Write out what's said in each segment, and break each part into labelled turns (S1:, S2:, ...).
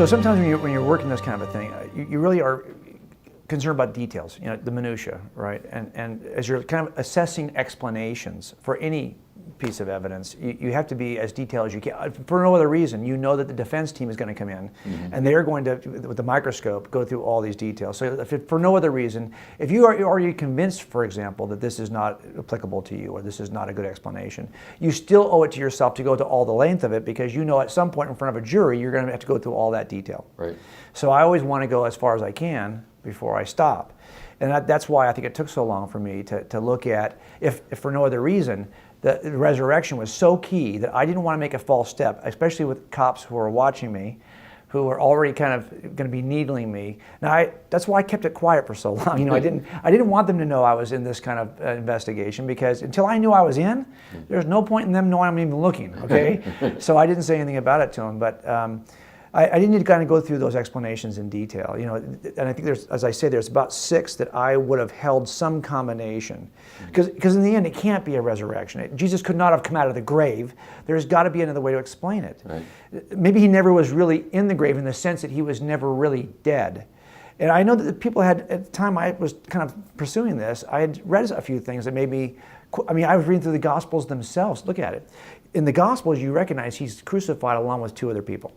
S1: So sometimes when you're working this kind of a thing, you really are concerned about details, the minutia, right? And as you're kind of assessing explanations for any piece of evidence, you have to be as detailed as you can. For no other reason, you know that the defense team is going to come in, and they're going to, with the microscope, go through all these details. So for no other reason, if you are already convinced, for example, that this is not applicable to you or this is not a good explanation, you still owe it to yourself to go to all the length of it, because you know at some point in front of a jury, you're going to have to go through all that detail.
S2: Right.
S1: So I always want to go as far as I can before I stop. And that's why I think it took so long for me to look at, if for no other reason, the resurrection was so key that I didn't want to make a false step, especially with cops who were watching me, who were already kind of going to be needling me. Now, that's why I kept it quiet for so long. I didn't want them to know I was in this kind of investigation, because until I knew I was in, there's no point in them knowing I'm even looking, okay? So I didn't say anything about it to them, but I didn't need to kind of go through those explanations in detail, and I think as I say, there's about 6 that I would have held some combination, because in the end, it can't be a resurrection. Jesus could not have come out of the grave. There's got to be another way to explain it. Right. Maybe he never was really in the grave in the sense that he was never really dead. And I know that the people had, at the time I was kind of pursuing this, I had read a few things that made me, I was reading through the Gospels themselves. Look at it. In the Gospels, you recognize he's crucified along with 2 other people,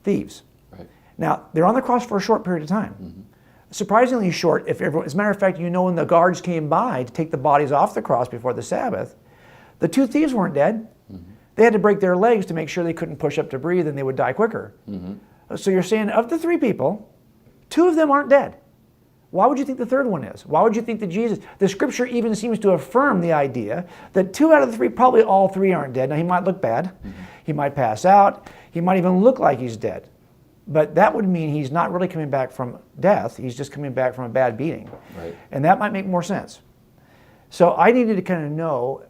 S1: thieves. Right. Now, they're on the cross for a short period of time. Surprisingly short, as a matter of fact, when the guards came by to take the bodies off the cross before the Sabbath, the 2 thieves weren't dead. They had to break their legs to make sure they couldn't push up to breathe and they would die quicker. So you're saying of the 3 people, 2 of them aren't dead. Why would you think the 3rd one is? Why would you think that Jesus, the scripture even seems to affirm the idea that 2 out of the 3, probably all 3 aren't dead. Now he might look bad, he might pass out, he might even look like he's dead. But that would mean he's not really coming back from death, he's just coming back from a bad beating. Right. And that might make more sense. So I needed to kind of know,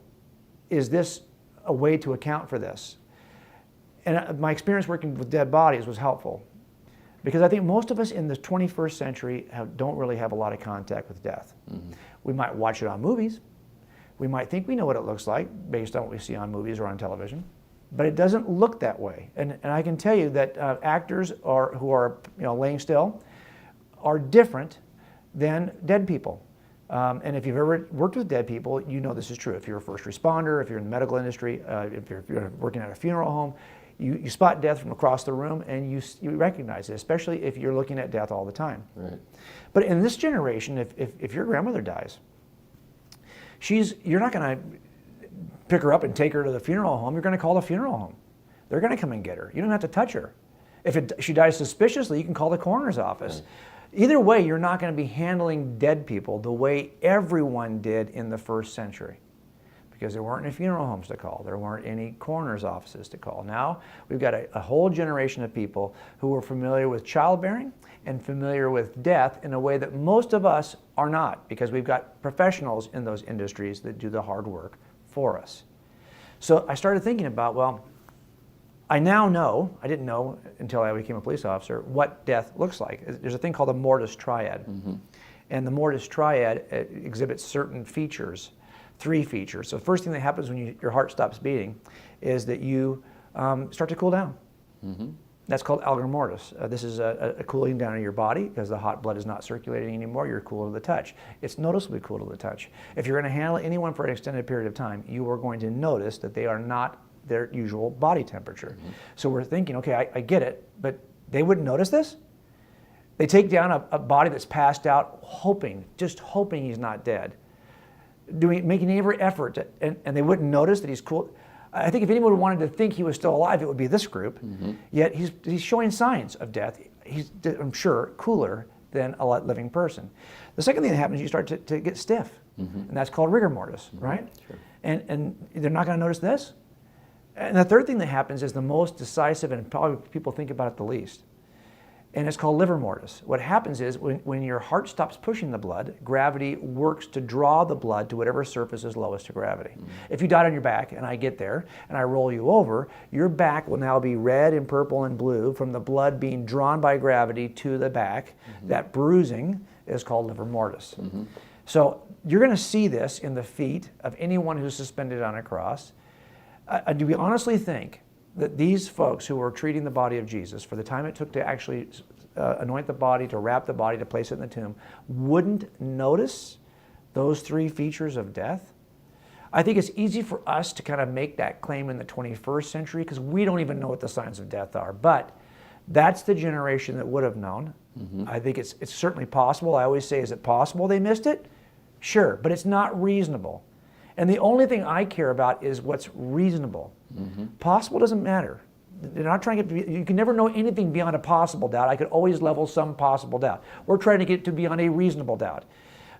S1: is this a way to account for this? And my experience working with dead bodies was helpful, because I think most of us in the 21st century don't really have a lot of contact with death. We might watch it on movies. We might think we know what it looks like based on what we see on movies or on television, but it doesn't look that way. And I can tell you that actors who are laying still are different than dead people. And if you've ever worked with dead people, you know this is true. If you're a first responder, if you're in the medical industry, if you're working at a funeral home, you spot death from across the room and you recognize it, especially if you're looking at death all the time. Right. But in this generation, if your grandmother dies, you're not going to pick her up and take her to the funeral home. You're going to call the funeral home. They're going to come and get her. You don't have to touch her. If she dies suspiciously, you can call the coroner's office. Right. Either way, you're not going to be handling dead people the way everyone did in the 1st century, because there weren't any funeral homes to call. There weren't any coroner's offices to call. Now we've got a whole generation of people who are familiar with childbearing and familiar with death in a way that most of us are not, because we've got professionals in those industries that do the hard work for us. So I started thinking about, well, I now know, I didn't know until I became a police officer, what death looks like. There's a thing called the mortis triad. And the mortis triad exhibits certain features, 3 features. So the first thing that happens when your heart stops beating is that you start to cool down. That's called algor mortis. This is a cooling down of your body, because the hot blood is not circulating anymore. You're cool to the touch. It's noticeably cool to the touch. If you're going to handle anyone for an extended period of time, you are going to notice that they are not their usual body temperature. So we're thinking, okay, I get it, but they wouldn't notice this? They take down a body that's passed out, just hoping he's not dead, making every effort, and they wouldn't notice that he's cool. I think if anyone wanted to think he was still alive, it would be this group. Yet he's showing signs of death. He's, I'm sure, cooler than a living person. The second thing that happens is you start to get stiff, and that's called rigor mortis, right? Sure. And they're not going to notice this. And the third thing that happens is the most decisive, and probably people think about it the least, and it's called livor mortis. What happens is when your heart stops pushing the blood, gravity works to draw the blood to whatever surface is lowest to gravity. If you died on your back and I get there and I roll you over, your back will now be red and purple and blue from the blood being drawn by gravity to the back. That bruising is called livor mortis. So you're going to see this in the feet of anyone who's suspended on a cross. Do we honestly think that these folks who were treating the body of Jesus, for the time it took to actually anoint the body, to wrap the body, to place it in the tomb, wouldn't notice those three features of death? I think it's easy for us to kind of make that claim in the 21st century because we don't even know what the signs of death are. But that's the generation that would have known. I think it's certainly possible. I always say, is it possible they missed it? Sure, but it's not reasonable. And the only thing I care about is what's reasonable. Possible doesn't matter. They're not trying to you can never know anything beyond a possible doubt. I could always level some possible doubt. We're trying to get to beyond a reasonable doubt.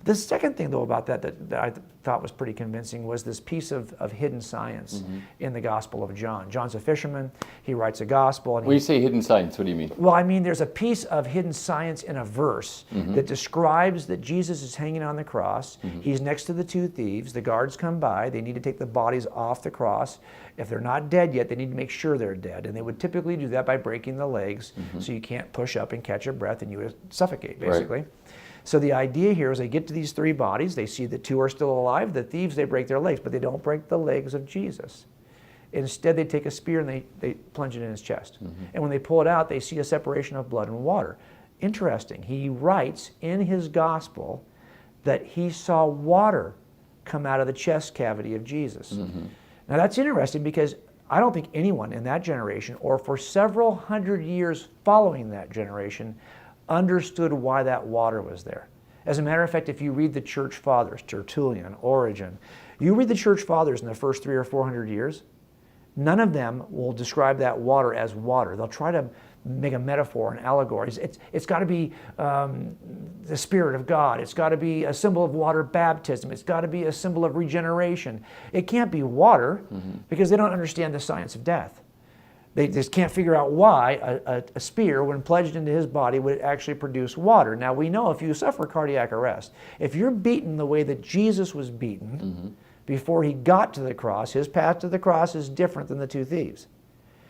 S1: The second thing, though, about that I thought was pretty convincing was this piece of hidden science in the Gospel of John. John's a fisherman. He writes a gospel. And
S2: when you say hidden science, what do you mean?
S1: Well, I mean, there's a piece of hidden science in a verse that describes that Jesus is hanging on the cross. He's next to the two thieves. The guards come by. They need to take the bodies off the cross. If they're not dead yet, they need to make sure they're dead. And they would typically do that by breaking the legs so you can't push up and catch a breath and you would suffocate, basically. Right. So the idea here is they get to these three bodies, they see the two are still alive, the thieves, they break their legs, but they don't break the legs of Jesus. Instead, they take a spear and they plunge it in his chest. And when they pull it out, they see a separation of blood and water. Interesting, he writes in his gospel that he saw water come out of the chest cavity of Jesus. Now that's interesting because I don't think anyone in that generation, or for several hundred years following that generation, understood why that water was there. As a matter of fact, if you read the church fathers, Tertullian, Origen, you read the church fathers in the first 300 or 400 years, none of them will describe that water as water. They'll try to make a metaphor, an allegory. It's got to be the Spirit of God. It's got to be a symbol of water baptism. It's got to be a symbol of regeneration. It can't be water because they don't understand the science of death. They just can't figure out why a spear, when plunged into his body, would actually produce water. Now we know if you suffer cardiac arrest, if you're beaten the way that Jesus was beaten before he got to the cross, his path to the cross is different than the two thieves.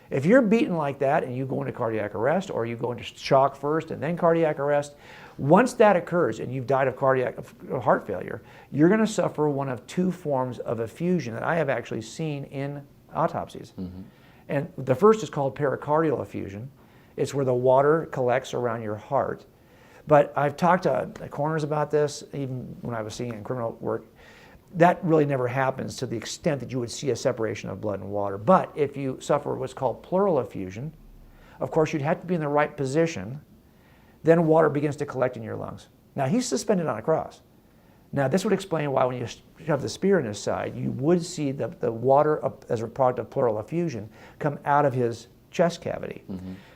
S1: If you're beaten like that and you go into cardiac arrest, or you go into shock first and then cardiac arrest, once that occurs and you've died of heart failure, you're going to suffer one of two forms of effusion that I have actually seen in autopsies. And the first is called pericardial effusion. It's where the water collects around your heart. But I've talked to coroners about this, even when I was seeing in criminal work. That really never happens to the extent that you would see a separation of blood and water. But if you suffer what's called pleural effusion, of course you'd have to be in the right position. Then water begins to collect in your lungs. Now he's suspended on a cross. Now this would explain why when you shove the spear in his side, you would see the water as a product of pleural effusion come out of his chest cavity.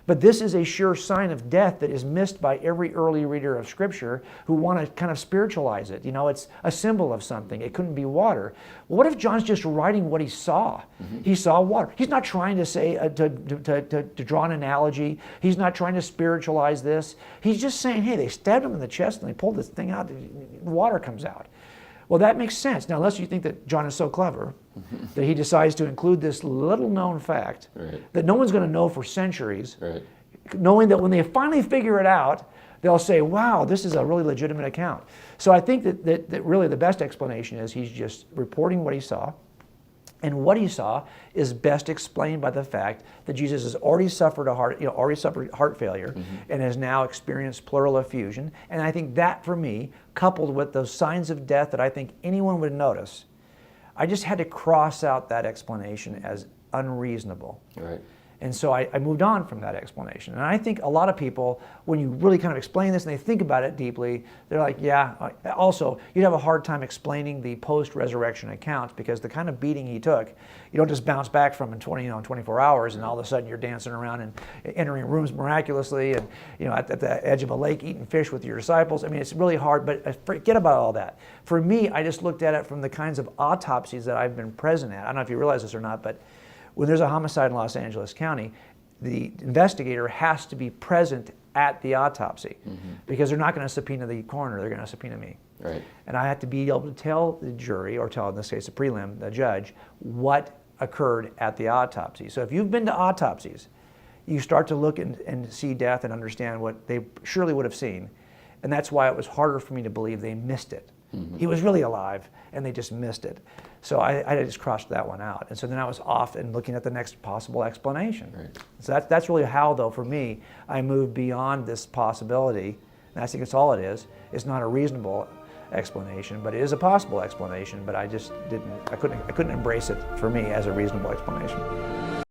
S1: But this is a sure sign of death that is missed by every early reader of Scripture who want to kind of spiritualize it. You know, it's a symbol of something. It couldn't be water. Well, what if John's just writing what he saw? He saw water. He's not trying to say, to draw an analogy. He's not trying to spiritualize this. He's just saying, hey, they stabbed him in the chest and they pulled this thing out, water comes out. Well, that makes sense. Now, unless you think that John is so clever that he decides to include this little known fact that no one's going to know for centuries, knowing that when they finally figure it out, they'll say, wow, this is a really legitimate account. So I think that really the best explanation is he's just reporting what he saw. And what he saw is best explained by the fact that Jesus has already suffered heart failure and has now experienced pleural effusion. And I think that, for me, coupled with those signs of death that I think anyone would notice, I just had to cross out that explanation as unreasonable. And so I moved on from that explanation. And I think a lot of people, when you really kind of explain this and they think about it deeply, they're like, yeah. Also, you'd have a hard time explaining the post-resurrection accounts because the kind of beating he took, you don't just bounce back from in 24 hours and all of a sudden you're dancing around and entering rooms miraculously and at the edge of a lake eating fish with your disciples. I mean, it's really hard, but forget about all that. For me, I just looked at it from the kinds of autopsies that I've been present at. I don't know if you realize this or not, but when there's a homicide in Los Angeles County, the investigator has to be present at the autopsy because they're not going to subpoena the coroner, they're going to subpoena me. And I have to be able to tell the jury, or tell, in this case, the prelim, the judge, what occurred at the autopsy. So if you've been to autopsies, you start to look and see death and understand what they surely would have seen. And that's why it was harder for me to believe they missed it. He was really alive, and they just missed it. So I just crossed that one out. And so then I was off and looking at the next possible explanation.
S2: Right.
S1: So that's really how, though, for me, I moved beyond this possibility. And I think that's all it is. It's not a reasonable explanation, but it is a possible explanation. But I just didn't. I couldn't embrace it for me as a reasonable explanation.